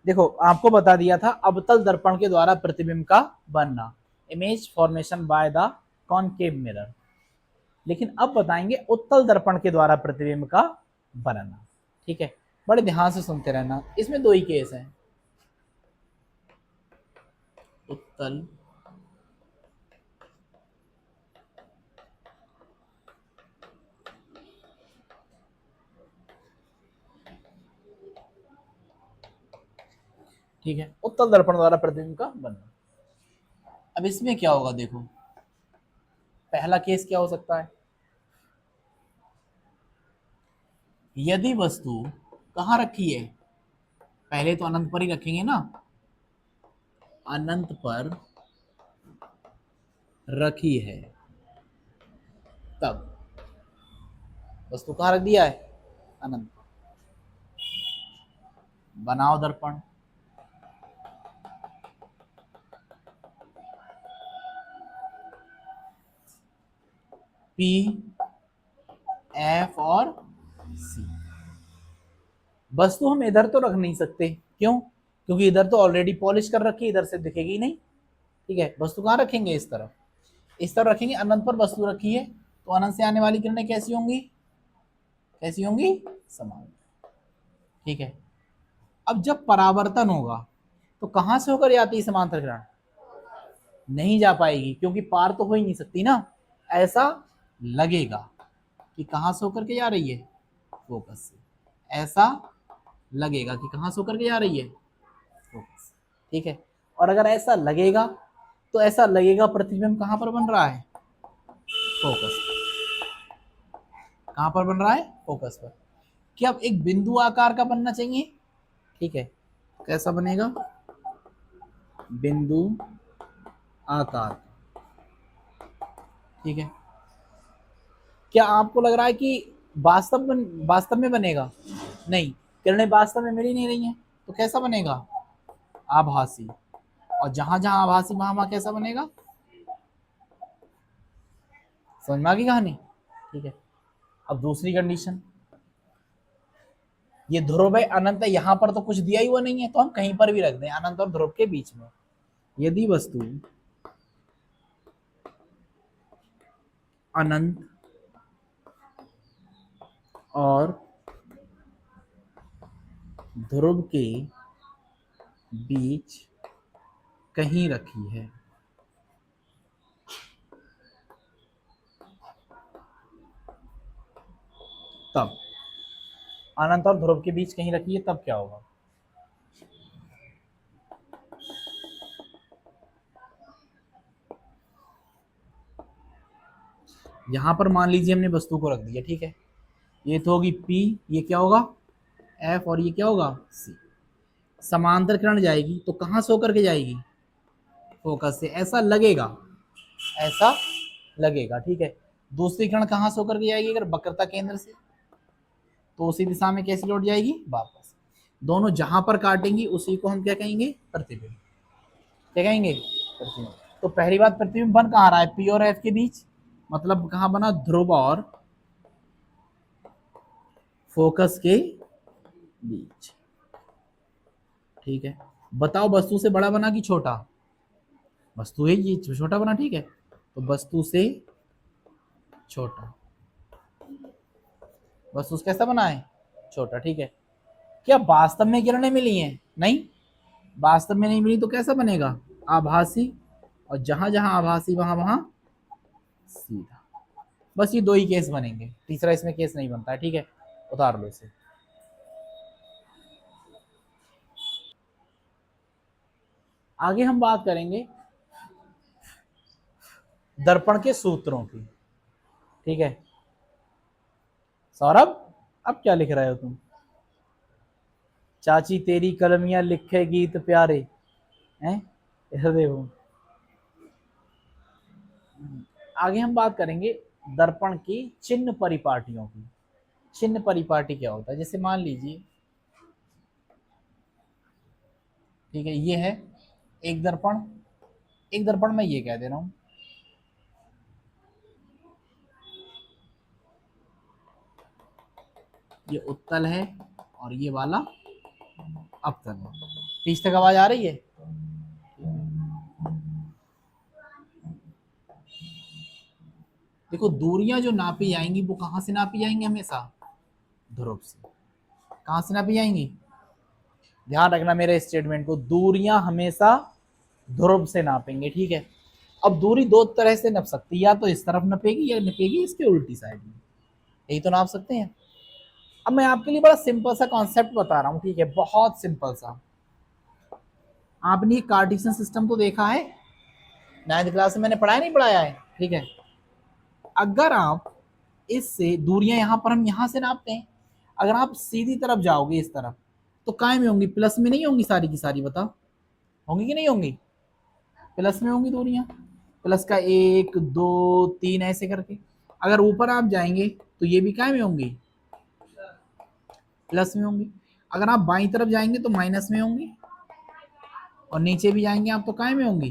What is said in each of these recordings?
देखो आपको बता दिया था अवतल दर्पण के द्वारा प्रतिबिंब का बनना, image formation by the concave mirror. लेकिन अब बताएंगे उत्तल दर्पण के द्वारा प्रतिबिंब का बनना। ठीक है, बड़े ध्यान से सुनते रहना, इसमें दो ही केस हैं, उत्तल ठीक है, उत्तल दर्पण द्वारा प्रतिबिंब का बनना। अब इसमें क्या होगा देखो, पहला केस क्या हो सकता है, यदि वस्तु कहां रखी है, पहले तो अनंत पर ही रखेंगे ना, अनंत पर रखी है, तब वस्तु कहां रख दिया है, अनंत, बनाओ दर्पण, पी एफ और सी। वस्तु हम इधर तो रख नहीं सकते, क्यों, क्योंकि इधर तो ऑलरेडी पॉलिश कर रखी है, इधर से दिखेगी नहीं। ठीक है, वस्तु कहां रखेंगे, इस तरफ, इस तरफ रखेंगे, अनंत पर वस्तु रखी है, तो अनंत से आने वाली किरणें कैसी होंगी, कैसी होंगी, समान। ठीक है, अब जब परावर्तन होगा तो कहां से होकर जाती है समांतर किरण, नहीं जा पाएगी, क्योंकि पार तो हो ही नहीं सकती ना। ऐसा लगेगा कि कहां से होकर के जा रही है, फोकस से, ऐसा लगेगा कि कहां से होकर के जा रही है, फोकस। ठीक है, और अगर ऐसा लगेगा तो ऐसा लगेगा प्रतिबिंब कहां पर बन रहा है, फोकस पर। कहां पर बन रहा है, फोकस पर। क्या अब एक बिंदु आकार का बनना चाहिए, ठीक है, कैसा बनेगा, बिंदु आकार। ठीक है, क्या आपको लग रहा है कि वास्तव में बनेगा, नहीं, किरणें वास्तव में मिल ही नहीं रही हैं, तो कैसा बनेगा, आभासी। और जहां जहां आभासी वहां वहां कैसा बनेगा, समझ में आ गई कहानी। ठीक है, अब दूसरी कंडीशन, ये ध्रुव है, अनंत है, यहां पर तो कुछ दिया ही हुआ नहीं है, तो हम कहीं पर भी रख दें, अनंत और ध्रुव के बीच में। यदि वस्तु अनंत और ध्रुव के बीच कहीं रखी है, तब, अनंत और ध्रुव के बीच कहीं रखी है, तब क्या होगा, यहां पर मान लीजिए हमने वस्तु को रख दिया, ठीक है, ये तो होगी P, ये क्या होगा F, और ये क्या होगा C। समांतर किरण जाएगी तो कहां से होकर के जाएगी, फोकस से, ऐसा लगेगा, ऐसा लगेगा। ठीक है, दूसरी किरण कहां से होकर के जाएगी, अगर वक्रता केंद्र से, तो उसी दिशा में कैसे लौट जाएगी, वापस। दोनों जहां पर काटेंगी उसी को हम क्या कहेंगे, प्रतिबिंब। क्या कहेंगे, प्रतिबिंब। तो पहली बात, प्रतिबिंब बन कहां रहा है, P और F के बीच, मतलब कहां बना, ध्रुव और फोकस के बीच। ठीक है, बताओ वस्तु से बड़ा बना कि छोटा, वस्तु है ये छोटा बना। ठीक है, तो वस्तु से छोटा, वस्तु से कैसा बना है, छोटा। ठीक है, क्या वास्तव में किरणें मिली हैं, नहीं, वास्तव में नहीं मिली, तो कैसा बनेगा, आभासी, और जहां जहां आभासी वहां वहां सीधा। बस ये दो ही केस बनेंगे, तीसरा इसमें केस नहीं बनता है। ठीक है, उतार लो इसे। आगे हम बात करेंगे दर्पण के सूत्रों की। ठीक है, सौरभ, अब क्या लिख रहे हो तुम, चाची तेरी कलमियां लिखे गीत प्यारे हैं, इधर देखो। आगे हम बात करेंगे दर्पण की चिन्ह परिपाटियों की। चिन्ह परिपाटी क्या होता है, जैसे मान लीजिए, ठीक है, ये है एक दर्पण, एक दर्पण मैं ये कह दे रहा हूं, ये उत्तल है और ये वाला अवतल है। बीच तक आवाज आ रही है? देखो दूरियां जो नापी जाएंगी वो कहां से नापी जाएंगी? हमेशा ध्रुव से। कहां से नापी जाएंगी? ध्यान रखना मेरे स्टेटमेंट को, दूरियां हमेशा ध्रुव से नापेंगे, ठीक है। अब दूरी दो तरह से नप सकती है, या तो इस तरफ नपेगी या नपेगी इसके उल्टी साइड में, यही तो नाप सकते हैं। अब मैं आपके लिए बड़ा सिंपल सा कॉन्सेप्ट बता रहा हूं, ठीक है, बहुत सिंपल सा। आपने कार्टेशियन सिस्टम तो देखा है, 9th क्लास में मैंने पढ़ाया नहीं पढ़ाया है, ठीक है। अगर आप इससे दूरियां यहां पर हम यहां से नापते हैं, अगर आप सीधी तरफ जाओगे इस तरफ तो काय में होंगी? प्लस में नहीं होंगी सारी की सारी? बताओ होंगी कि नहीं होंगी? प्लस में होंगी दूरियां, प्लस का 1 2 3 ऐसे करके। अगर ऊपर आप जाएंगे तो ये भी काय में होंगी? प्लस में होंगी। अगर आप बाईं तरफ जाएंगे तो माइनस में होंगी, और नीचे भी जाएंगे आप तो काय में होंगी?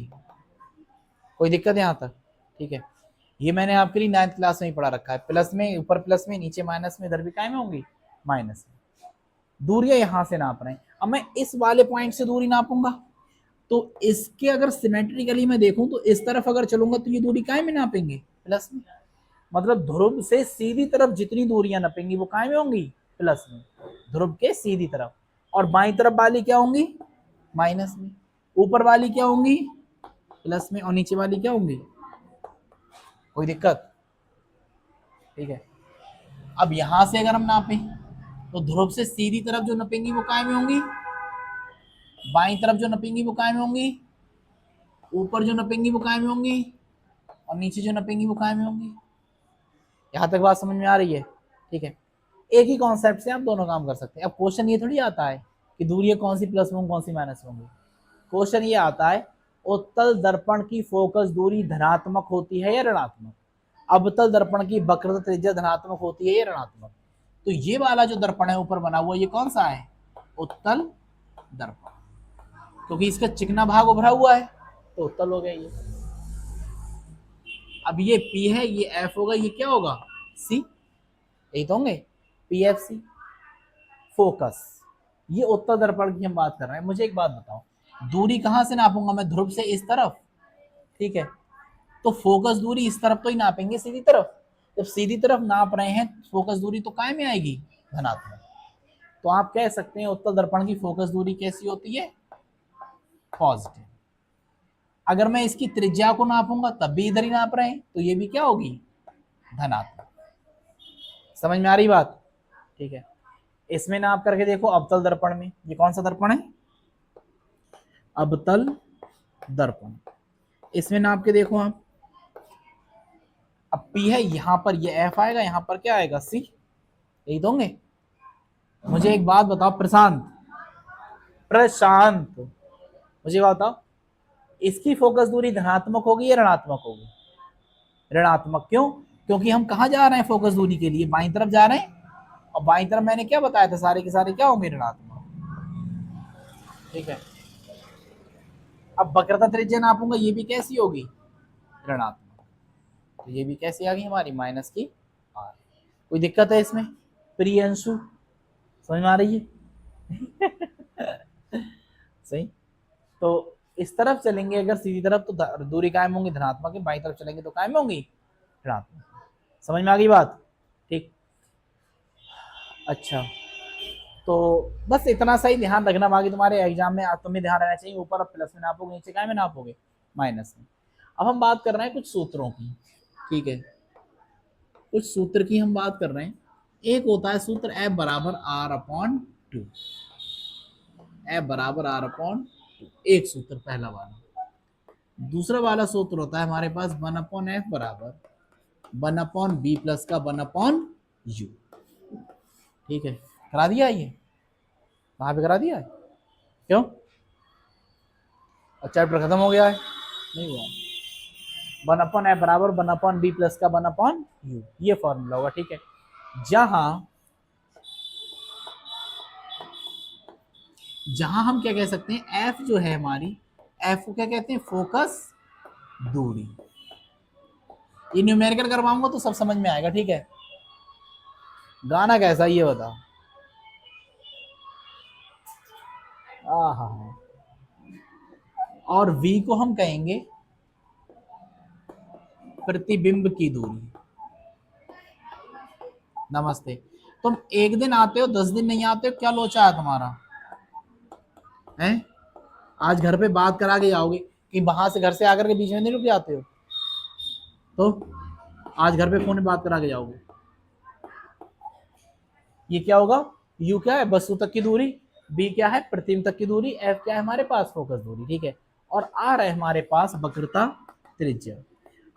कोई दिक्कत है यहाँ तक? ठीक है, ये मैंने आपके लिए 9th क्लास में ही पढ़ा रखा है। प्लस में, ऊपर प्लस में, नीचे माइनस में, इधर भी काय में होंगी? माइनस में। दूरियां यहां से नाप रहे हैं। अब मैं इस वाले पॉइंट से दूरी नापूंगा तो इसके अगर सिमेट्रिकली मैं देखूं तो इस तरफ अगर चलूंगा तो ये दूरी काय में नापेंगे? प्लस में। मतलब ध्रुव से सीधी तरफ जितनी दूरियां नापेंगी वो काय में होंगी? प्लस में, ध्रुव के सीधी तरफ। और बाईं तरफ वाली क्या होंगी? माइनस में। ऊपर वाली क्या होंगी? प्लस में। और नीचे वाली क्या होंगी? कोई दिक्कत? ठीक है। अब यहां से अगर हम नापें तो ध्रुव से सीधी तरफ जो नपेंगी वो काय में होंगी? बाईं तरफ जो नपेंगी वो काय में होंगी? ऊपर जो नपेंगी वो काय में होंगी? और नीचे जो नपेंगी वो काय में होंगी? यहां तक बात समझ में आ रही है? ठीक है, एक ही कॉन्सेप्ट से आप दोनों काम कर सकते हैं। अब क्वेश्चन ये थोड़ी आता है कि दूरियां कौन सी प्लस में होंगी कौन सी माइनस में होंगी। क्वेश्चन ये आता है उत्तल दर्पण की फोकस दूरी धनात्मक होती है या ऋणात्मक? अवतल दर्पण की वक्रता त्रिज्या धनात्मक होती है या ऋणात्मक? तो ये वाला जो दर्पण है ऊपर बना हुआ, ये कौन सा है? उत्तल दर्पण, क्योंकि इसका चिकना भाग उभरा हुआ है तो उत्तल हो गया ये। अब ये P है, ये F होगा, ये क्या होगा? C, यही तो होंगे, PFC। फोकस, ये उत्तल दर्पण की हम बात कर रहे हैं। मुझे एक बात बताओ, दूरी कहां से नापूंगा मैं? ध्रुव से इस तरफ, ठीक है। तो फोकस दूरी इस तरफ तो ही नापेंगे, सीधी तरफ। जब सीधी तरफ नाप रहे हैं फोकस दूरी तो काय में आएगी? धनात्मक। तो आप कह सकते हैं उत्तल दर्पण की फोकस दूरी कैसी होती है? पॉजिटिव। अगर मैं इसकी त्रिज्या को नापूंगा तब भी इधर ही नाप रहे हैं तो ये भी क्या होगी? धनात्मक। समझ में आ रही बात? ठीक है, इसमें नाप करके देखो अवतल दर्पण में, ये कौन सा दर्पण है? अवतल दर्पण। इसमें नाप के देखो आप, अब P है यहां पर, ये F आएगा, यहां पर क्या आएगा? C, यही दोगे। मुझे एक बात बताओ प्रशांत, प्रशांत मुझे बताओ, इसकी फोकस दूरी धनात्मक होगी या ऋणात्मक होगी? ऋणात्मक। क्यों? क्योंकि हम कहां जा रहे हैं फोकस दूरी के लिए? बाईं तरफ जा रहे हैं, और बाईं तरफ मैंने क्या बताया था, सारे के सारे क्या होंगे? ऋणात्मक। ठीक है, अब वक्रता त्रिज्या नापूंगा, ये भी कैसी होगी? ऋणात्मक। तो ये भी कैसी आ गई हमारी? माइनस की R। कोई दिक्कत है इसमें? प्रियंशु समझ में आ रही है? सही। तो इस तरफ चलेंगे अगर सीधी तरफ तो दूरी कायम होंगी धनात्मक, बाईं तरफ चलेंगे तो कायम होंगी ऋणात्मक। समझ में आ गई बात? ठीक, अच्छा, तो बस इतना सा ही ध्यान रखना, बाकी तुम्हारे एग्जाम में तुम्हें ध्यान रहना चाहिए ऊपर प्लस में नापोगे, नीचे काय में नापोगे? माइनस में। अब हम बात कर रहे हैं कुछ सूत्रों की, ठीक है, कुछ सूत्र की हम बात कर रहे हैं। एक होता है सूत्र F बराबर R/2, F बराबर R/2, एक सूत्र पहला वाला। दूसरा वाला सूत्र होता है हमारे पास 1/F बराबर 1/B प्लस का 1/U। ठीक है, करा दिया ये? कहाँ पे करा दिया है? क्यों? चैप्टर खत्म हो गया है? नहीं हुआ। 1/F बराबर 1/B प्लस का 1/U, ये फॉर्मूला होगा, ठीक है। जहां हम क्या कह सकते हैं, F जो है हमारी, F को क्या कहते हैं? फोकस दूरी। ये न्यूमेरिकल करवाऊंगा तो सब समझ में आएगा, ठीक है। गाना कैसा ये बताओ? हाँ, और v को हम कहेंगे प्रतिबिंब की दूरी। नमस्ते। तुम एक दिन आते हो, 10 दिन नहीं आते हो, क्या लोचा है तुम्हारा है? आज घर पे बात करा के जाओगे कि वहां से घर से आकर के बीच में नहीं रुक जाते हो? तो आज घर पे फोन में बात करा के जाओगे। ये क्या होगा? u क्या है? वस्तु तक की दूरी। b क्या है? प्रतिबिंब तक की दूरी। f क्या है? हमारे पास फोकस दूरी। ठीक है। और r है हमारे पास वक्रता त्रिज्या।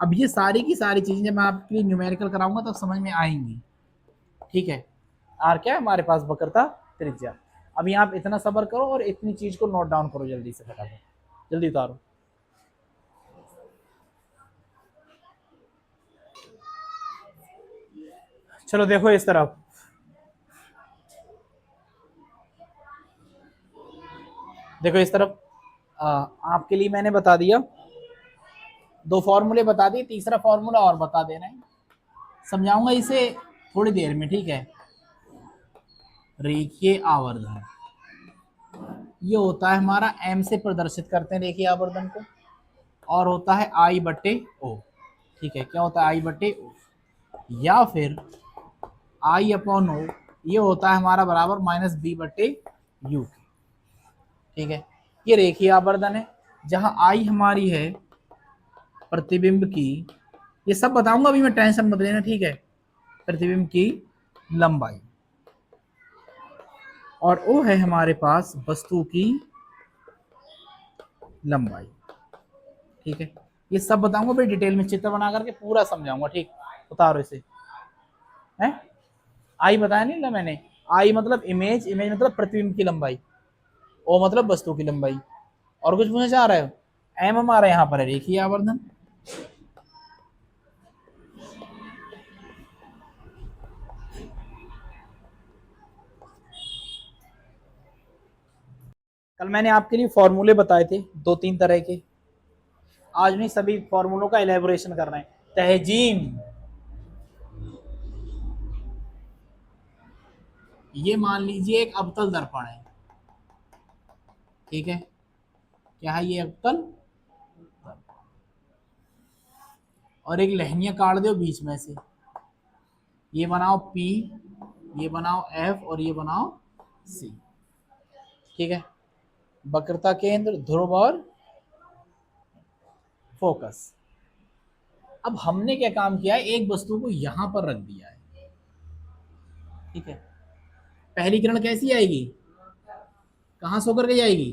अब ये सारी की सारी चीजें जब मैं आपके लिए न्यूमेरिकल कराऊंगा तब समझ में आएंगी। ठीक है। r क्या है? हमारे पास वक्रता त्रिज्या। अभी आप इतना सब्र करो और इतनी चीज को नोट डाउन करो जल्दी से, फटाफट जल्दी उतारो। चलो देखो इस तरफ, देखो इस तरफ। आपके लिए मैंने बता दिया, 2 फॉर्मूले बता दिए, तीसरा फॉर्मूला और बता देना है, समझाऊंगा इसे थोड़ी देर में। ठीक है। रेखीय आवर्धन ये होता है हमारा, m से प्रदर्शित करते हैं रेखीय आवर्धन को, और होता है I बट्टे O। ठीक है। क्या होता है? I बट्टे O, या फिर I अपॉन O ये होता है हमारा बराबर माइनस B बट्टे U के। ठीक है। ये रेखीय आवर्धन है, जहां I हमारी है प्रतिबिंब की, ये सब बताऊंगा अभी मैं, टेंशन मत लेना। ठीक है। प्रतिबिंब की लंबाई, और O है हमारे पास वस्तु की लंबाई। ठीक है। ये सब बताऊंगा फिर डिटेल में, चित्र बना करके पूरा समझाऊंगा। ठीक, उतारो इसे। है आई बताया नहीं ना मैंने? आई मतलब इमेज, इमेज मतलब प्रतिबिंब की लंबाई, ओ मतलब वस्तु की लंबाई। और कुछ पूछना चाह रहे हो? एम हमारा यहाँ पर है रेखीय आवर्धन। कल मैंने आपके लिए फॉर्मूले बताए थे 2-3 तरह के, आज नहीं सभी फॉर्मूलों का इलेबोरेशन कर रहे हैं। तहजीम, ये मान लीजिए एक अवतल दर्पण है। ठीक है। क्या है ये? अवतल दर्पण। और एक लहनिया काट दो बीच में से, ये बनाओ P, ये बनाओ F, और ये बनाओ C। ठीक है। वक्रता केंद्र, ध्रुव और फोकस। अब हमने क्या काम किया है, एक वस्तु को यहां पर रख दिया है। ठीक है। पहली किरण कैसी आएगी? कहां से होकर के जाएगी?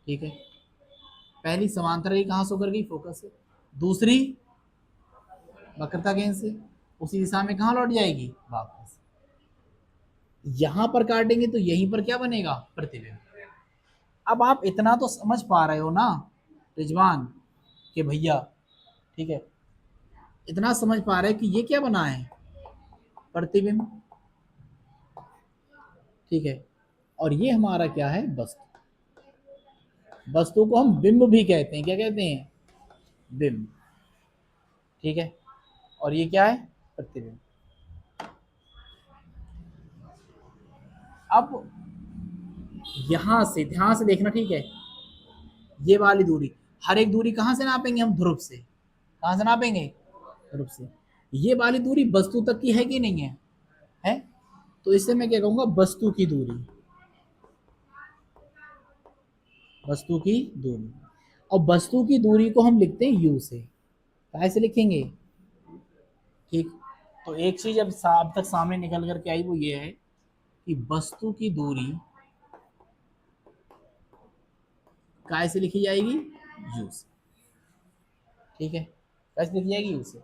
ठीक है। पहली समांतर रेखा कहां से होकर गई? फोकस से। दूसरी वक्रता केंद्र से, उसी दिशा में कहां लौट जाएगी? वापस। यहां पर काटेंगे तो यहीं पर क्या बनेगा? प्रतिबिंब। अब आप इतना तो समझ पा रहे हो ना रिजवान के भैया? ठीक है। इतना समझ पा रहे हैं कि ये क्या बना है? प्रतिबिंब। ठीक है। और ये हमारा क्या है? वस्तु। वस्तु को हम बिंब भी कहते हैं। क्या कहते हैं? बिंब। ठीक है। और ये क्या है? प्रतिबिंब। अब यहां से ध्यान से देखना। ठीक है। ये वाली दूरी, हर एक दूरी कहां से नापेंगे हम? ध्रुव से। कहां से नापेंगे? ध्रुव से। ये वाली दूरी वस्तु तक की है कि नहीं है? है। तो इससे मैं क्या कहूंगा? वस्तु की दूरी। वस्तु की दूरी। और वस्तु की दूरी को हम लिखते हैं u से। कैसे लिखेंगे? ठीक। तो एक चीज अब तक सामने निकल करके आई, वो ये है कि वस्तु की दूरी कैसे लिखी जाएगी? u से। ठीक है। कैसे लिखी जाएगी? u से।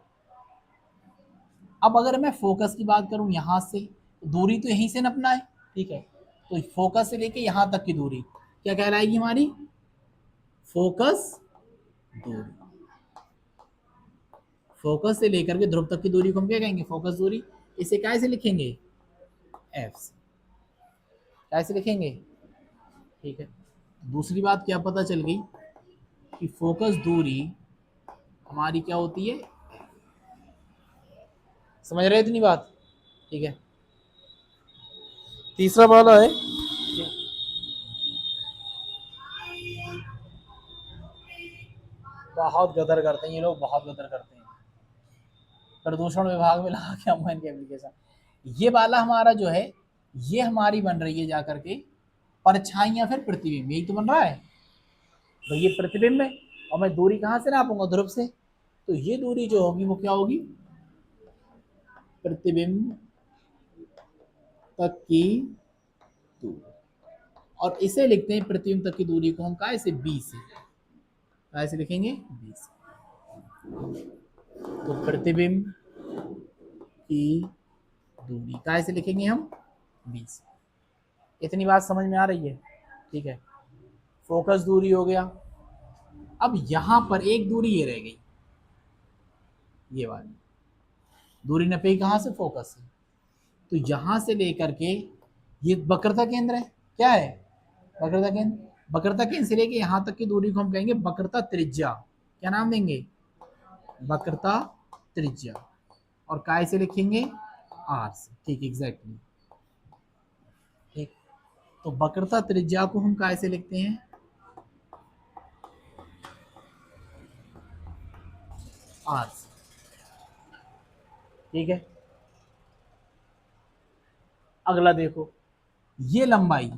अब अगर मैं फोकस की बात करूं यहां से, तो दूरी तो यहीं से नपना है। ठीक है। तो फोकस से लेके यहां तक की दूरी क्या कहलाएगी हमारी? फोकस दूरी। फोकस से लेकर के ध्रुव तक की दूरी को हम क्या कहेंगे? फोकस दूरी। इसे कैसे लिखेंगे? एफ से। कैसे लिखेंगे? ठीक है। दूसरी बात क्या पता चल गई कि फोकस दूरी हमारी क्या होती है? समझ रहे हो इतनी बात? ठीक है। तीसरा वाला है बहुत गदर करते हैं ये लोग, बहुत गदर करते हैं। प्रदूषण विभाग में लगा के हम इनके एप्लीकेशन। ये वाला हमारा जो है, ये हमारी बन रही है जाकर के परछाई या फिर प्रतिबिंब, यही तो बन रहा है। तो ये प्रतिबिंब है और मैं दूरी कहाँ से नापूंगा, ध्रुव से। तो ये दूरी जो होगी वो क्या होगी, प्रतिबिंब तक की दूरी। और इसे लिखते हैं प्रतिबिंब तक की दूरी को हम काय से, बी से। काय से लिखेंगे, बी से। तो प्रतिबिंब की दूरी काय से लिखेंगे हम, बी से। इतनी बात समझ में आ रही है, ठीक है। फोकस दूरी हो गया। अब यहां पर एक दूरी ये रह गई, ये वाली दूरी नपी कहां से, फोकस से। तो यहां से लेकर के ये वक्रता केंद्र है, क्या है, वक्रता केंद्र। वक्रता केंद्र से लेके यहां तक की दूरी को हम कहेंगे वक्रता त्रिज्या। क्या नाम देंगे, वक्रता त्रिज्या। और काय से लिखेंगे, आर से, ठीक, एग्जैक्टली, ठीक। तो वक्रता त्रिज्या को हम काय से लिखते हैं, आर से, ठीक है। अगला देखो, ये लंबाई,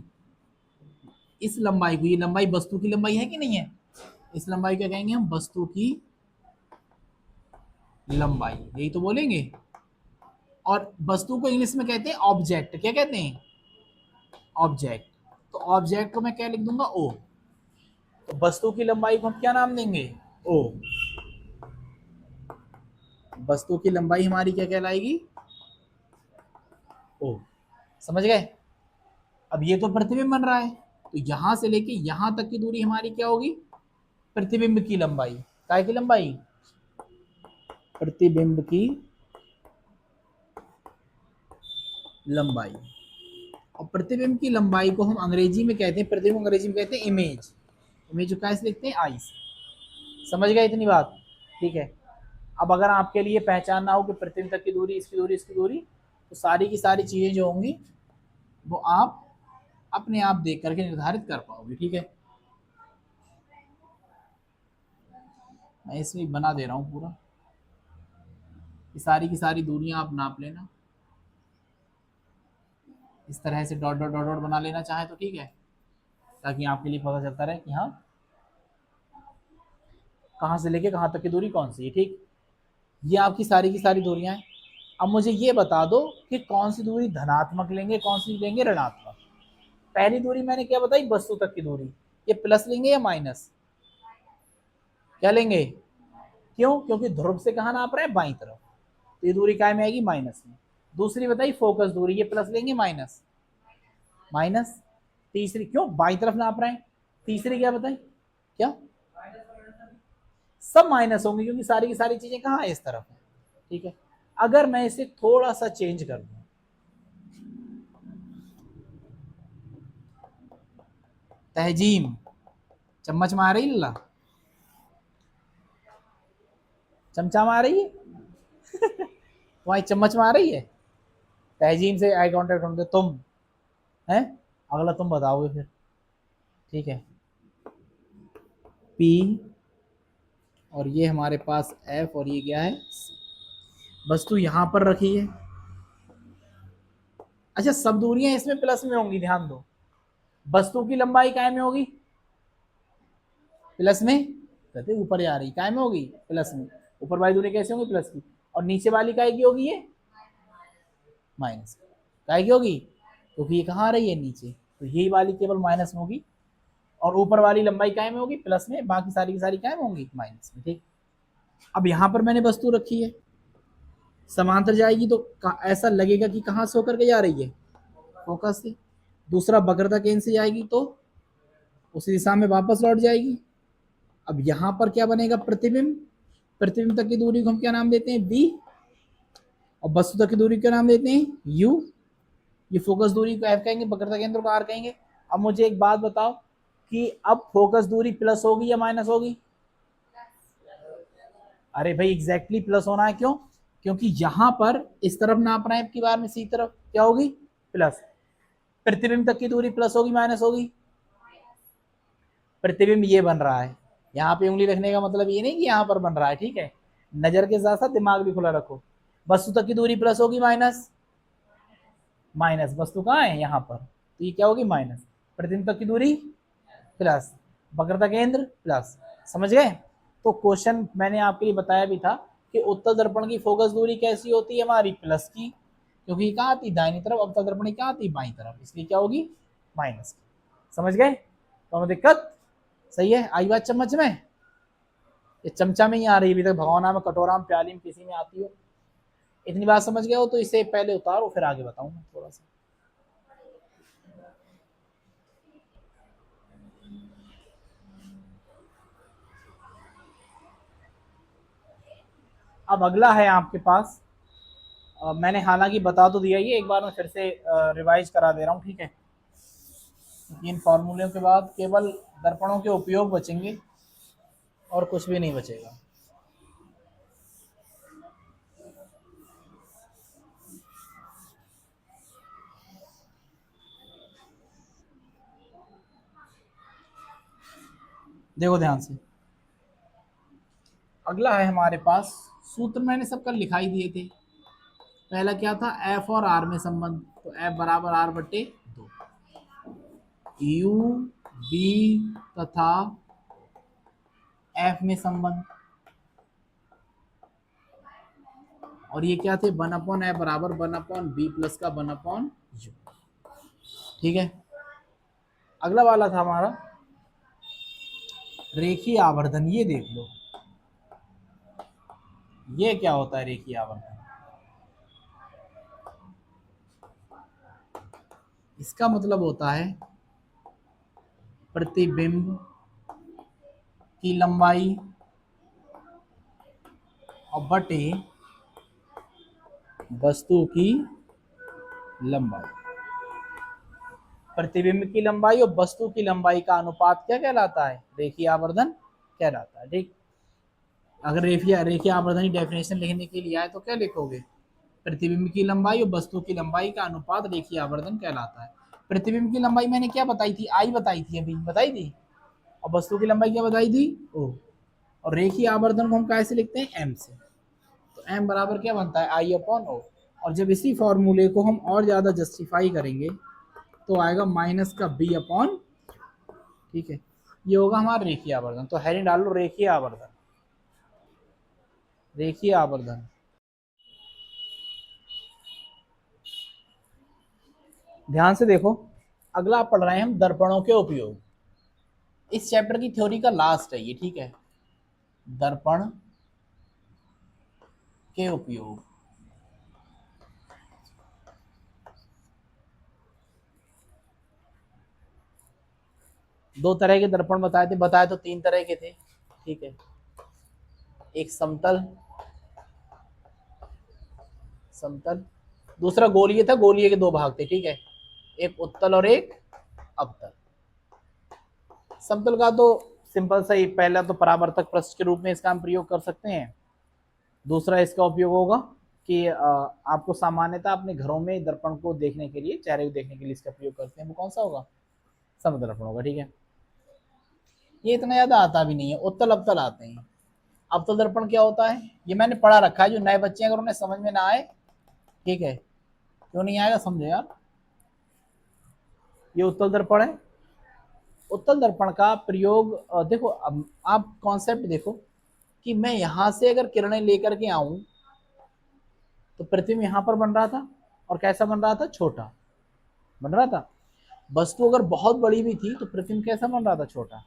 इस लंबाई को, ये लंबाई वस्तु की लंबाई है कि नहीं है, इस लंबाई क्या कहेंगे हम, वस्तु की लंबाई, यही तो बोलेंगे। और वस्तु को इंग्लिश में कहते हैं ऑब्जेक्ट, क्या कहते हैं, ऑब्जेक्ट। तो ऑब्जेक्ट को मैं क्या लिख दूंगा, ओ। तो वस्तु की लंबाई को हम क्या नाम देंगे, ओ। वस्तु की लंबाई हमारी क्या कहलाएगी, ओ। समझ गए। अब ये तो प्रतिबिंब बन रहा है, तो यहां से लेके यहां तक की दूरी हमारी क्या होगी, प्रतिबिंब की लंबाई। काय की लंबाई, प्रतिबिंब की लंबाई। और प्रतिबिंब की लंबाई को हम अंग्रेजी में कहते हैं, प्रतिबिंब अंग्रेजी में कहते हैं इमेज। इमेज को कैसे लिखते हैं, आई से। समझ गए इतनी बात, ठीक है। अब अगर आपके लिए पहचानना हो कि प्रतिबिंब तक की दूरी, इसकी दूरी, इसकी दूरी, तो सारी की सारी चीजें जो होंगी वो आप अपने आप देख करके निर्धारित कर पाओगे, ठीक है। मैं इसमें बना दे रहा हूँ पूरा, ये सारी की सारी दूरियां आप नाप लेना, इस तरह से डॉट डॉट डॉट डॉट बना लेना चाहे तो, ठीक है, ताकि आपके लिए पता चलता रहे कि हाँ कहाँ से लेके कहाँ तक की दूरी कौन सी है, ठीक। ये आपकी सारी की सारी दूरियां हैं। अब मुझे ये बता दो कि कौन सी दूरी धनात्मक लेंगे, कौन सी लेंगे ऋणात्मक। पहली दूरी मैंने क्या बताई, वस्तु तक की दूरी, ये प्लस लेंगे या माइनस, क्या लेंगे, क्यों, क्योंकि ध्रुव से कहाँ नाप रहे हैं, बाईं तरफ, तो ये दूरी काय में आएगी, माइनस में। दूसरी बताई फोकस दूरी, ये प्लस लेंगे माइनस, माइनस। तीसरी, क्यों, बाईं तरफ नाप रहे हैं। तीसरी क्या बताई, क्या, सब माइनस होंगे क्योंकि सारी की सारी चीजें कहाँ है, इस तरफ है, ठीक है। अगर मैं इसे थोड़ा सा चेंज कर दूं, तहजीम, चम्मच मार रही लल्ला, चमचा मार रही है तुम्हारी चम्मच मार रही है। तहजीम से आई कांटेक्ट होने, तुम है, अगला तुम बताओगे फिर, ठीक है। पी और ये हमारे पास एफ और ये क्या है, वस्तु यहां पर रखी है। अच्छा, सब दूरियां इसमें प्लस में होंगी, ध्यान दो। वस्तु की लंबाई काय में होगी, प्लस में, कहते ऊपर जा रही, काय में होगी, प्लस में। ऊपर वाली दूरी कैसे होगी, प्लस की। और नीचे वाली काय की होगी, ये माइनस। काय की होगी, क्योंकि ये कहाँ आ रही है, नीचे, तो यही वाली केवल माइनस में होगी। और ऊपर वाली लंबाई काय में होगी, प्लस में, बाकी सारी की सारी काय में होंगी, माइनस में, ठीक। अब यहां पर मैंने वस्तु रखी है, समांतर जाएगी तो ऐसा लगेगा कि कहां से होकर के जा रही है, फोकस से। दूसरा वक्रता केंद्र से जाएगी तो उसी दिशा में वापस लौट जाएगी। अब यहां पर क्या बनेगा, प्रतिबिंब। प्रतिबिंब तक की दूरी को हम क्या नाम देते हैं, बी। और वस्तु तक की दूरी क्या नाम देते हैं, यू। ये फोकस दूरी को एफ कहेंगे, वक्रता केंद्र को आर कहेंगे। अब मुझे एक बात बताओ कि अब फोकस दूरी प्लस होगी या माइनस होगी, अरे भाई एग्जैक्टली प्लस होना है, क्यों, क्योंकि यहां पर इस तरफ नाप रहे हैं, की बार में सी तरफ, क्या होगी, प्लस। प्रतिबिंब तक की दूरी प्लस होगी माइनस होगी, प्रतिबिंब ये बन रहा है, यहाँ पे उंगली रखने का मतलब ये नहीं कि यहाँ पर बन रहा है, ठीक है, नजर के साथ साथ दिमाग भी खुला रखो। वस्तु तक की दूरी प्लस होगी माइनस, माइनस वस्तु कहाँ है यहाँ पर, तो ये क्या होगी माइनस, प्रतिबिंब तक की दूरी प्लस, वक्रता केंद्र प्लस। समझ गए? तो क्वेश्चन मैंने आपके लिए बताया भी था कि उत्तल दर्पण की फोकस दूरी कैसी होती है हमारी, प्लस की, क्योंकि ये कहाँ आती दाहिनी तरफ, अवतल दर्पण कहाँ आती बाईं तरफ, इसलिए क्या होगी माइनस की। समझ गए? तो दिक्कत सही है, आई बात चम्मच में, ये चमचा में ही आ रही अभी तक, भगवाना में, कटोरा में, प्याली में, किसी में आती हो। इतनी बात समझ गए हो तो इसे पहले उतारो फिर आगे बताऊंगा थोड़ा सा। अब अगला है आपके पास, मैंने हालांकि बता तो दिया, ये एक बार मैं फिर से रिवाइज करा दे रहा हूँ, ठीक है। इन फॉर्मूलों के बाद केवल दर्पणों के उपयोग बचेंगे और कुछ भी नहीं बचेगा। देखो ध्यान से, अगला है हमारे पास, सूत्र मैंने सब कल लिखाई दिए थे। पहला क्या था, एफ और आर में संबंध, तो एफ बराबर आर बट्टे 2, यू बी तथा एफ में संबंध, और ये क्या थे, 1/f बराबर 1/b प्लस का 1/u। ठीक है, अगला वाला था हमारा रेखीय आवर्धन। ये देख लो, ये क्या होता है रेखीय आवर्धन, इसका मतलब होता है प्रतिबिंब की लंबाई और बटे वस्तु की लंबाई। प्रतिबिंब की लंबाई और वस्तु की लंबाई का अनुपात क्या कहलाता है, रेखीय आवर्धन कहलाता है। ठीक, अगर रेखीय आवर्धन की डेफिनेशन लिखने के लिए आए तो क्या लिखोगे, प्रतिबिंब की लंबाई और वस्तु की लंबाई का अनुपात रेखीय आवर्धन कहलाता है। प्रतिबिंब की लंबाई मैंने क्या बताई थी, आई बताई थी, अभी बताई थी, और वस्तु की लंबाई क्या बताई थी, ओ। और रेखीय आवर्धन को हम कैसे लिखते हैं, एम से, तो एम बराबर क्या बनता है, आई अपॉन ओ। और जब इसी फॉर्मूले को हम और ज्यादा जस्टिफाई करेंगे तो आएगा माइनस का बी अपॉन, ठीक है, ये होगा हमारा रेखीय आवर्धन। तो हेडिंग डाल लो रेखीय आवर्धन, रेखीय आवर्धन। ध्यान से देखो, अगला पढ़ रहे हैं हम दर्पणों के उपयोग। इस चैप्टर की थ्योरी का लास्ट है ये, ठीक है, दर्पण के उपयोग। दो तरह के दर्पण बताए थे, बताए तो तीन तरह के थे, ठीक है, एक समतल, समतल, दूसरा गोलीय था, गोलीय के दो भाग थे, ठीक है, एक उत्तल और एक अवतल। समतल का तो सिंपल सा ही, पहला तो परावर्तक पृष्ठ के रूप में इसका हम प्रयोग कर सकते हैं। दूसरा इसका उपयोग होगा कि आपको सामान्यतः अपने घरों में दर्पण को देखने के लिए, चेहरे को देखने के लिए इसका प्रयोग करते हैं, वो कौन सा होगा, समतल दर्पण होगा, ठीक है। ये इतना ज्यादा आता भी नहीं है, उत्तल अवतल आते हैं। अवतल दर्पण क्या होता है, ये मैंने पढ़ा रखा है, जो नए बच्चे अगर उन्हें समझ में ना आए, ठीक है, क्यों नहीं आएगा समझो यार। ये उत्तल दर्पण है, उत्तल दर्पण का प्रयोग देखो, अब आप कॉन्सेप्ट देखो कि मैं यहां से अगर किरणें लेकर के आऊं तो प्रतिबिंब यहां पर बन रहा था, और कैसा बन रहा था, छोटा बन रहा था। वस्तु अगर बहुत बड़ी भी थी तो प्रतिबिंब कैसा बन रहा था, छोटा।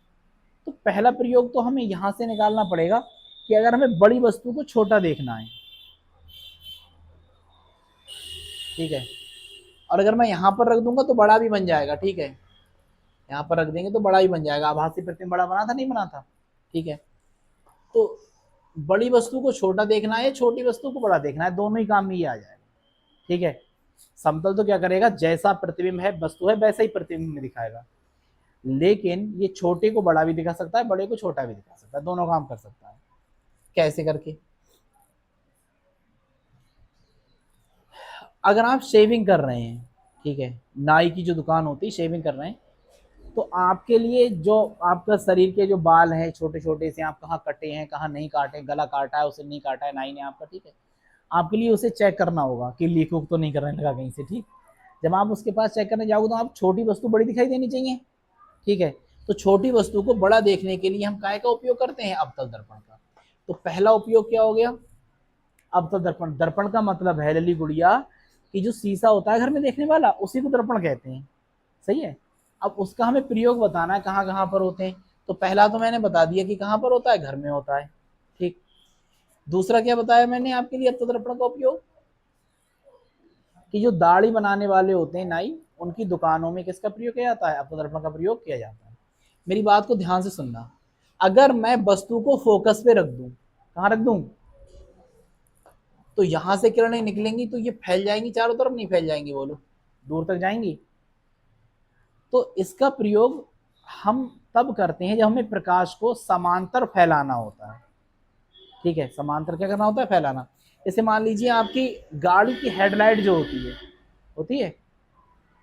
तो पहला प्रयोग तो हमें यहां से निकालना पड़ेगा कि अगर हमें बड़ी वस्तु को छोटा देखना है, ठीक है, और अगर मैं यहां पर रख दूंगा तो बड़ा भी बन जाएगा, ठीक है, यहाँ पर रख देंगे तो बड़ा ही बन जाएगा। आभासी प्रतिबिंब बड़ा बना था, नहीं बना था, ठीक है। तो बड़ी वस्तु को छोटा देखना है, छोटी वस्तु को बड़ा देखना है, दोनों ही काम में ये आ जाएगा, ठीक है। समतल तो क्या करेगा, जैसा प्रतिबिंब है वस्तु है वैसा ही प्रतिबिंब में दिखाएगा, लेकिन ये छोटे को बड़ा भी दिखा सकता है, बड़े को छोटा भी दिखा सकता है, दोनों काम कर सकता है। कैसे करके, अगर आप शेविंग कर रहे हैं, ठीक है, नाई की जो दुकान होती है, शेविंग कर रहे हैं, तो आपके लिए जो आपका शरीर के जो बाल हैं छोटे छोटे से, आप कहाँ कटे हैं कहाँ नहीं काटे, गला काटा है उसे नहीं काटा है, नाई ने आपका, ठीक है, आपके लिए उसे चेक करना होगा कि लीक उक तो नहीं करने लगा कहीं से, ठीक। जब आप उसके पास चेक करने जाओगे तो आप छोटी वस्तु बड़ी दिखाई देनी चाहिए, ठीक है। तो छोटी वस्तु को बड़ा देखने के लिए हम काय का उपयोग करते हैं? अवतल दर्पण का। तो पहला उपयोग क्या हो गया? अवतल दर्पण। दर्पण का मतलब है लली गुड़िया कि जो शीशा होता है घर में देखने वाला, उसी को दर्पण कहते हैं, सही है। अब उसका हमें प्रयोग बताना है कहाँ कहाँ पर होते हैं। तो पहला तो मैंने बता दिया कि कहाँ पर होता है, घर में होता है, ठीक। दूसरा क्या बताया मैंने आपके लिए अवतल दर्पण का उपयोग? कि जो दाढ़ी बनाने वाले होते हैं नाई, उनकी दुकानों में किसका प्रयोग किया जाता है? अवतल दर्पण का प्रयोग किया जाता है। मेरी बात को ध्यान से सुनना। अगर मैं वस्तु को फोकस पे रख दूं, कहाँ रख दूं, तो यहां से किरणें निकलेंगी तो ये फैल जाएंगी चारों तरफ, नहीं फैल जाएंगी, बोलो, दूर तक जाएंगी। तो इसका प्रयोग हम तब करते हैं जब हमें प्रकाश को समांतर फैलाना होता है, ठीक है। समांतर क्या करना होता है? फैलाना। जैसे मान लीजिए आपकी गाड़ी की हेडलाइट जो होती है,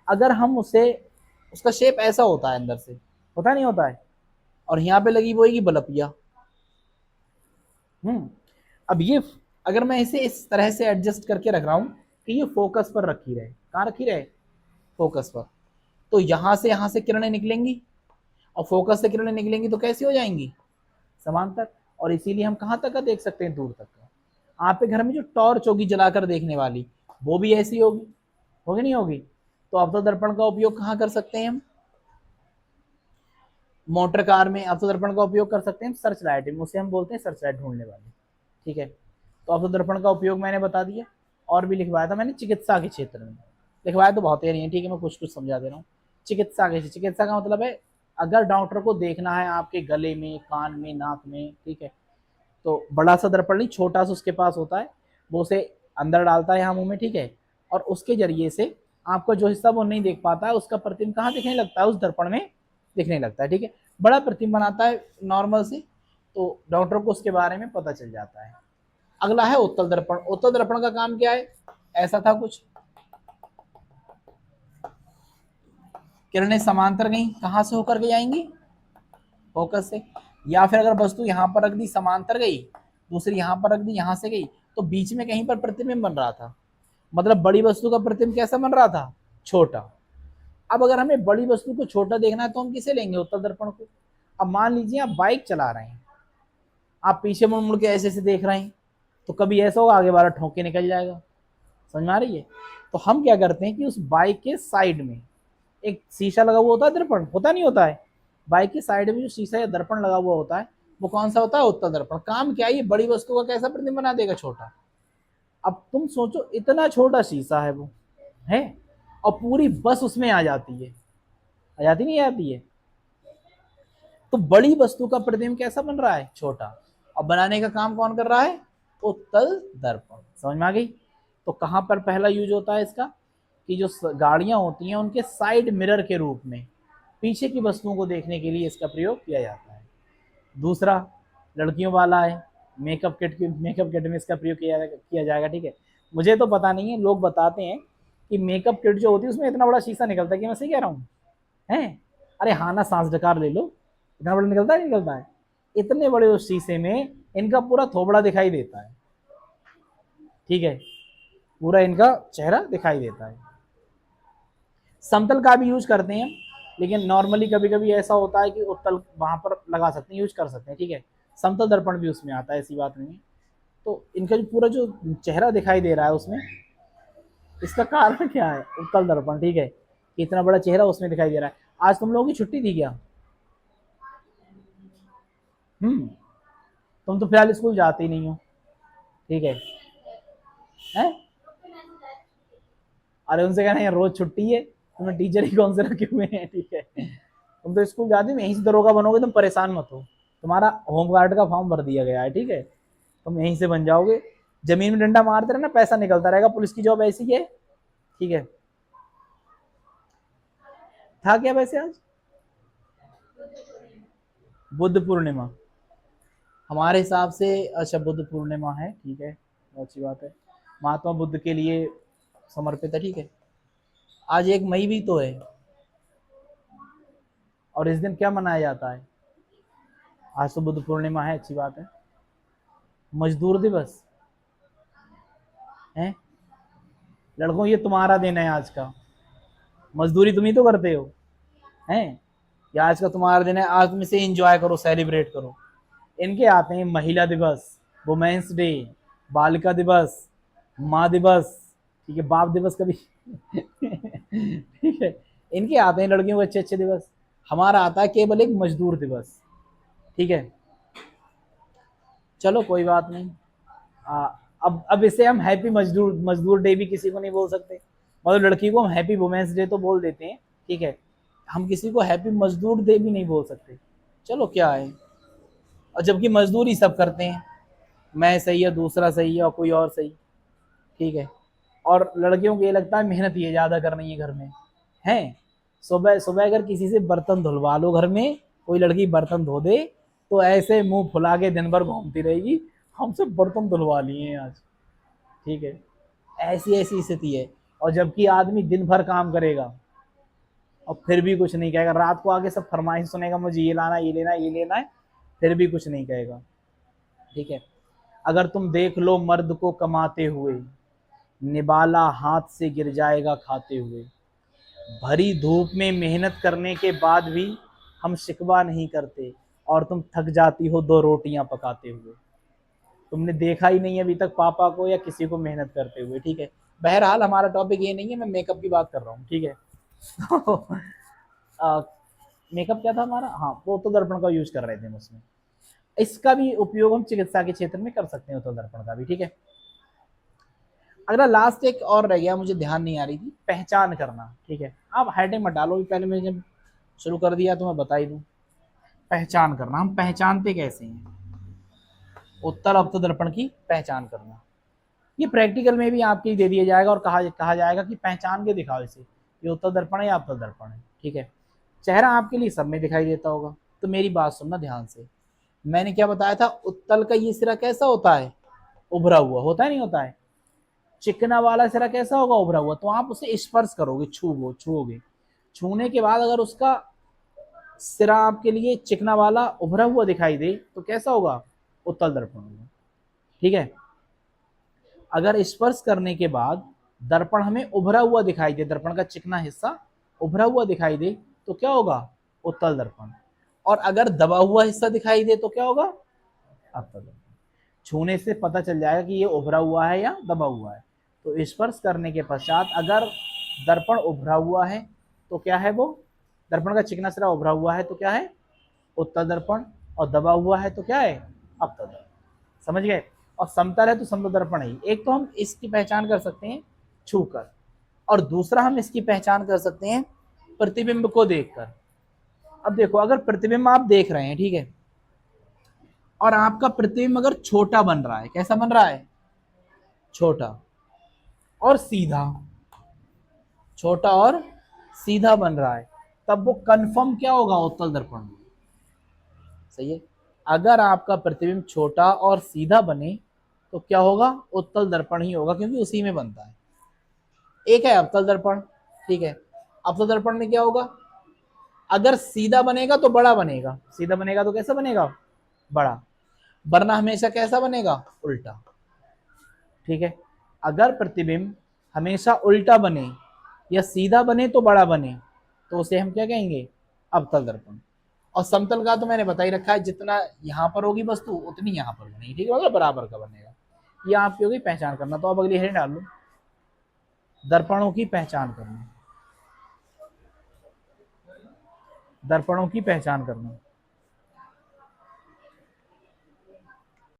अगर हम उसे, उसका शेप ऐसा होता है अंदर से, होता नहीं होता है, और यहाँ पे लगी वो होगी बल्बिया। अब ये, अगर मैं इसे इस तरह से एडजस्ट करके रख रहा हूं कि ये फोकस पर रखी रहे, कहाँ रखी रहे? फोकस पर। तो यहां से किरणें निकलेंगी, और फोकस से किरणें निकलेंगी तो कैसी हो जाएंगी? समांतर। और इसीलिए हम कहां तक का देख सकते हैं? दूर तक का। आपके घर में जो टॉर्च होगी जलाकर देखने वाली, वो भी ऐसी होगी, होगी नहीं होगी? तो अवतल दर्पण का उपयोग कहाँ कर सकते हैं हम? मोटर कार में अवतल दर्पण का उपयोग कर सकते हैं सर्च लाइट में, उसे हम बोलते हैं सर्च लाइट ढूंढने वाली, ठीक है। तो अवतल दर्पण का उपयोग मैंने बता दिया। और भी लिखवाया था मैंने चिकित्सा के क्षेत्र में, लिखवाया तो बहुत नहीं है, ठीक है, मैं कुछ कुछ समझा दे रहा हूँ। चिकित्सा के, चिकित्सा का मतलब है अगर डॉक्टर को देखना है आपके गले में, कान में, नाक में, ठीक है, तो बड़ा सा दर्पण नहीं, छोटा सा उसके पास होता है, वो उसे अंदर डालता है यहाँ मुंह में, ठीक है, और उसके जरिए से आपका जो हिस्सा वो नहीं देख पाता है उसका प्रतिबिंब कहाँ दिखने लगता है? उस दर्पण में दिखने लगता है, ठीक है। बड़ा प्रतिबिंब बनाता है नॉर्मल से, तो डॉक्टर को उसके बारे में पता चल जाता है। अगला है उत्तल दर्पण। उत्तल दर्पण का काम क्या है? ऐसा था कुछ, किरणें समांतर गई, कहां से होकर के जाएंगी? फोकस से। या फिर अगर वस्तु यहां पर रख दी, समांतर गई, दूसरी यहां पर रख दी, यहां से गई, तो बीच में कहीं पर प्रतिबिंब बन रहा था, मतलब बड़ी वस्तु का प्रतिबिंब कैसा बन रहा था? छोटा। अब अगर हमें बड़ी वस्तु को छोटा देखना है तो हम किसे लेंगे? उत्तल दर्पण को। अब मान लीजिए आप बाइक चला रहे हैं, आप पीछे मुड़ मुड़ के ऐसे ऐसे देख रहे हैं, तो कभी ऐसा होगा आगे वाला ठोक के निकल जाएगा, समझ में आ रही है? तो हम क्या करते हैं कि उस बाइक के साइड में एक शीशा लगा हुआ होता है, दर्पण होता नहीं होता है, बाइक के साइड में जो शीशा या दर्पण लगा हुआ होता है, वो कौन सा होता है? उत्तल दर्पण। काम क्या है? ये बड़ी वस्तु का कैसा प्रतिबिंब बना देगा? छोटा। अब तुम सोचो, इतना छोटा शीशा है वो, है, और पूरी बस उसमें आ जाती है, आ जाती नहीं आती है, तो बड़ी वस्तु का प्रतिबिंब कैसा बन रहा है? छोटा। और बनाने का काम कौन कर रहा है? उत्तल दर्पण। समझ में आ गई? तो कहां पर पहला यूज होता है इसका? कि जो गाड़ियां होती हैं उनके साइड मिरर के रूप में पीछे की वस्तुओं को देखने के लिए इसका प्रयोग किया जाता है। दूसरा लड़कियों वाला है, मेकअप किट में इसका प्रयोग किया जाएगा, ठीक है। मुझे तो पता नहीं है, लोग बताते हैं कि मेकअप किट जो होती है उसमें इतना बड़ा शीशा निकलता है, कि मैं सही कह रहा हूँ? है? अरे हाँ ना, सांस डकार ले लो, इतना बड़ा निकलता है, निकलता है। इतने बड़े उस शीशे में इनका पूरा थोबड़ा दिखाई देता है, ठीक है, पूरा इनका चेहरा दिखाई देता है। समतल का भी यूज करते हैं, लेकिन नॉर्मली कभी कभी ऐसा होता है कि उत्तल वहां पर लगा सकते हैं, यूज कर सकते हैं, ठीक है। समतल दर्पण भी उसमें आता है, ऐसी बात नहीं है। तो इनका जो पूरा जो चेहरा दिखाई दे रहा है उसमें, इसका कारण क्या है? उत्तल दर्पण, ठीक है, इतना बड़ा चेहरा उसमें दिखाई दे रहा है। आज तुम लोगों की छुट्टी थी क्या? तुम तो फिलहाल स्कूल जाते ही नहीं हो, ठीक है, हैं? अरे उनसे कहना है रोज छुट्टी है, तुम्हें टीचर ही कौन से रखे हुए हैं, ठीक है। तुम तो स्कूल जाते हो, यहीं से दरोगा बनोगे, तुम परेशान मत हो, तुम्हारा होमगार्ड का फॉर्म भर दिया गया है, ठीक है, तुम यहीं से बन जाओगे, जमीन में डंडा मारते रहना, पैसा निकलता रहेगा, पुलिस की जॉब ऐसी है, ठीक है। था क्या वैसे आज? बुद्ध पूर्णिमा हमारे हिसाब से, अच्छा बुद्ध पूर्णिमा है, ठीक है, बहुत अच्छी बात है, महात्मा बुद्ध के लिए समर्पित है, ठीक है। आज 1 मई भी तो है, और इस दिन क्या मनाया जाता है? आज तो बुद्ध पूर्णिमा है, अच्छी बात है। मजदूर दिवस है। लड़कों ये तुम्हारा दिन है आज का, मजदूरी तुम ही तो करते हो हैं। या आज का तुम्हारा दिन है, आज तुम इसे एंजॉय करो, सेलिब्रेट करो। इनके आते हैं महिला दिवस, वुमेन्स डे, बालिका दिवस, माँ दिवस, ठीक है, बाप दिवस कभी ठीक है। इनके आते हैं लड़कियों के अच्छे अच्छे दिवस। हमारा आता है केवल एक मजदूर दिवस, ठीक है। चलो कोई बात नहीं। अब इसे हम हैप्पी मजदूर मजदूर डे भी किसी को नहीं बोल सकते, मतलब लड़की को हम हैप्पी वुमेन्स डे तो बोल देते हैं, ठीक है। हम किसी को हैप्पी मजदूर डे भी नहीं बोल सकते। चलो क्या है, और जबकि मजदूरी सब करते हैं, मैं सही है, दूसरा सही है, और कोई और सही, ठीक है। और लड़कियों को ये लगता है मेहनत ये ज़्यादा करनी है घर में, है। सुबह सुबह अगर किसी से बर्तन धुलवा लो, घर में कोई लड़की बर्तन धो दे, तो ऐसे मुंह फुला के दिन भर घूमती रहेगी, हमसे बर्तन धुलवा लिए हैं आज, ठीक है। ऐसी ऐसी स्थिति है। और जबकि आदमी दिन भर काम करेगा और फिर भी कुछ नहीं कहेगा, रात को आके सब फरमाइश सुनेगा, मुझे ये लाना, ये लेना, ये लेना है, फिर भी कुछ नहीं कहेगा, ठीक है। अगर तुम देख लो मर्द को कमाते हुए, निबाला हाथ से गिर जाएगा खाते हुए। भरी धूप में मेहनत करने के बाद भी हम शिकवा नहीं करते, और तुम थक जाती हो 2 रोटियां पकाते हुए। तुमने देखा ही नहीं अभी तक पापा को या किसी को मेहनत करते हुए, ठीक है। बहरहाल हमारा टॉपिक ये नहीं है, मैं मेकअप की बात कर रहा हूँ, ठीक है। मेकअप क्या था हमारा, हाँ, वो तो दर्पण का यूज कर रहे थे हम उसमें। इसका भी उपयोग हम चिकित्सा के क्षेत्र में कर सकते हैं, तो दर्पण का भी, ठीक है। अगला लास्ट एक और रह गया, मुझे ध्यान नहीं आ रही थी, पहचान करना, ठीक है। आप हेडिंग मत डालो, पहले मैंने जब शुरू कर दिया तो मैं बता ही दूं। पहचान करना, हम पहचानते कैसे हैं? उत्तल अवतल दर्पण की पहचान करना, ये प्रैक्टिकल में भी आपके दे दिया जाएगा, और कहा जाएगा कि पहचान के दिखाओ इसे, ये उत्तल दर्पण है या अवतल दर्पण है, ठीक है। चेहरा आपके लिए सब में दिखाई देता होगा, तो मेरी बात सुनना ध्यान से। मैंने क्या बताया था, उत्तल का ये सिरा कैसा होता है? उभरा हुआ होता है, नहीं होता है। चिकना वाला सिरा कैसा होगा? उभरा हुआ। तो आप उसे स्पर्श करोगे, छूओगे। छूने के बाद अगर उसका सिरा आपके लिए चिकना वाला उभरा हुआ दिखाई दे, तो कैसा होगा? उत्तल दर्पण होगा, ठीक है। अगर स्पर्श करने के बाद दर्पण हमें उभरा हुआ दिखाई दे, दर्पण का चिकना हिस्सा उभरा हुआ दिखाई दे, तो क्या होगा? उत्तल दर्पण। और अगर दबा हुआ हिस्सा दिखाई दे तो क्या होगा? अवतल दर्पण। छूने से पता चल जाएगा कि ये उभरा हुआ है या दबा हुआ है। तो स्पर्श करने के पश्चात अगर दर्पण उभरा हुआ है तो क्या है वो? दर्पण का चिकना सिरा उभरा हुआ है तो क्या है? उत्तल दर्पण। और दबा हुआ है तो क्या है? अवतल दर्पण। समझ गए? और समतल है तो समतल दर्पण है। एक तो हम इसकी पहचान कर सकते हैं छूकर, और दूसरा हम इसकी पहचान कर सकते हैं प्रतिबिंब को देखकर। अब देखो, अगर प्रतिबिंब आप देख रहे हैं, ठीक है, और आपका प्रतिबिंब अगर छोटा बन रहा है, कैसा बन रहा है? छोटा और सीधा, छोटा और सीधा बन रहा है, तब वो कंफर्म क्या होगा? उत्तल दर्पण। सही है। अगर आपका प्रतिबिंब छोटा और सीधा बने तो क्या होगा? उत्तल दर्पण ही होगा, क्योंकि उसी में बनता है। एक है अवतल दर्पण, ठीक है। अवतल दर्पण में क्या होगा? अगर सीधा बनेगा तो बड़ा बनेगा, सीधा बनेगा तो कैसा बनेगा? बड़ा। वरना हमेशा कैसा बनेगा? उल्टा, ठीक है। अगर प्रतिबिंब हमेशा उल्टा बने या सीधा बने तो बड़ा बने, तो उसे हम क्या कहेंगे? अवतल दर्पण। और समतल का तो मैंने बता ही रखा है, जितना यहाँ पर होगी वस्तु उतनी यहाँ पर बनेगी, ठीक है, मतलब बराबर का बनेगा। ये आपकी होगी पहचान करना। तो अब अगली हेडिंग डाल लो, दर्पणों की पहचान करना। दर्पणों की पहचान करना।